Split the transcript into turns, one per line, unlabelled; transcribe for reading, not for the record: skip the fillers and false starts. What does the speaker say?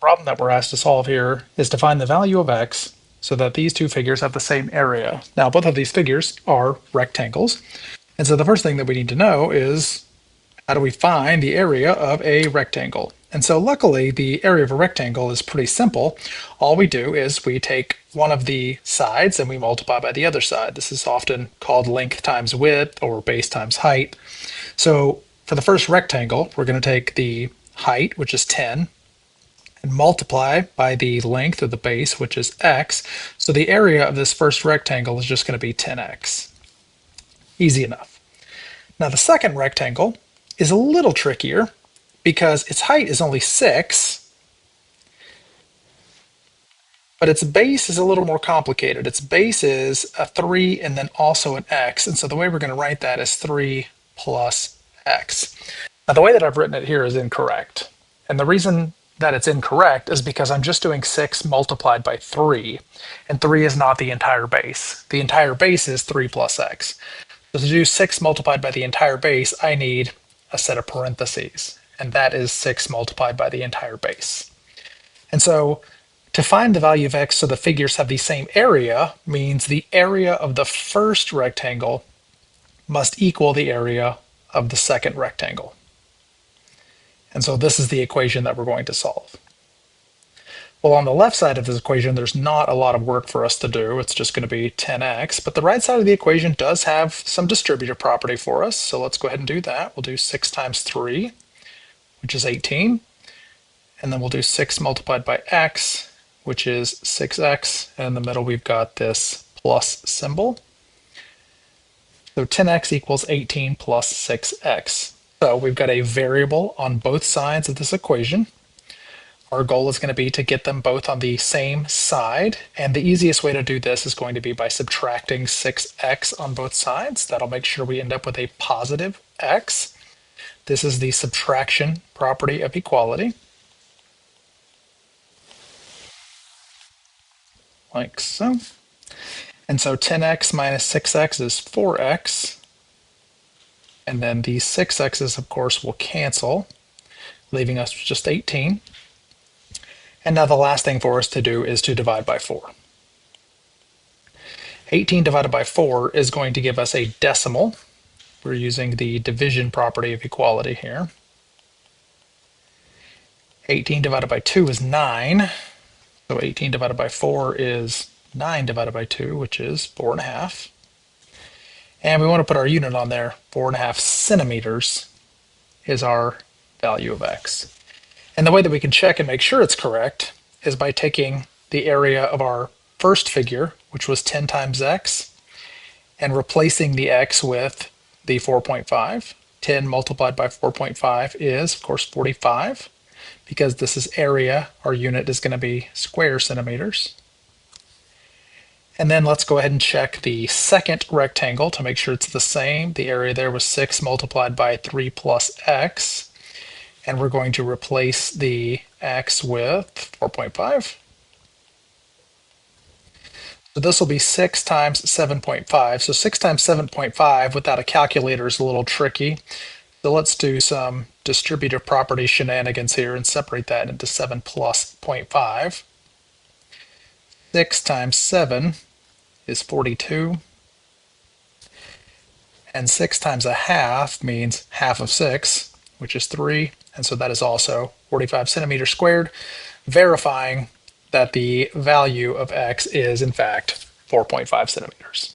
problem that we're asked to solve here is to find the value of x so that these two figures have the same area. Now, both of these figures are rectangles. And so the first thing that we need to know is how do we find the area of a rectangle? And so luckily, the area of a rectangle is pretty simple. All we do is we take one of the sides and we multiply by the other side. This is often called length times width or base times height. So for the first rectangle, we're going to take the height, which is 10, and multiply by the length of the base, which is x. So the area of this first rectangle is just going to be 10x. Easy enough. Now the second rectangle is a little trickier because its height is only 6, but its base is a little more complicated. Its base is a 3 and then also an x. And so the way we're going to write that is 3 plus x. Now the way that I've written it here is incorrect. And the reason that it's incorrect is because I'm just doing 6 multiplied by 3, and 3 is not the entire base. The entire base is 3 plus x. So to do 6 multiplied by the entire base, I need a set of parentheses, and that is 6 multiplied by the entire base. And so to find the value of x so the figures have the same area means the area of the first rectangle must equal the area of the second rectangle. And so this is the equation that we're going to solve. Well, on the left side of this equation, there's not a lot of work for us to do. It's just going to be 10x, but the right side of the equation does have some distributive property for us. So let's go ahead and do that. We'll do 6 times 3, which is 18. And then we'll do 6 multiplied by x, which is 6x. And in the middle, we've got this plus symbol. So 10x equals 18 plus 6x. So we've got a variable on both sides of this equation. Our goal is going to be to get them both on the same side. And the easiest way to do this is going to be by subtracting 6x on both sides. That'll make sure we end up with a positive x. This is the subtraction property of equality. Like so. And so 10x minus 6x is 4x. And then the 6x's, of course, will cancel, leaving us with just 18. And now the last thing for us to do is to divide by 4. 18 divided by 4 is going to give us a decimal. We're using the division property of equality here. 18 divided by 2 is 9. So 18 divided by 4 is 9 divided by 2, which is 4.5. And we want to put our unit on there. 4.5 centimeters is our value of x. And the way that we can check and make sure it's correct is by taking the area of our first figure, which was 10 times x, and replacing the x with the 4.5. 10 multiplied by 4.5 is, of course, 45. Because this is area, our unit is going to be square centimeters. And then let's go ahead and check the second rectangle to make sure it's the same. The area there was 6 multiplied by 3 plus x. And we're going to replace the x with 4.5. So this will be 6 times 7.5. So 6 times 7.5 without a calculator is a little tricky. So let's do some distributive property shenanigans here and separate that into 7 plus 0.5. 6 times 7 is 42. And 6 times a half means half of 6, which is 3. And so that is also 45 centimeters squared, verifying that the value of x is, in fact, 4.5 centimeters.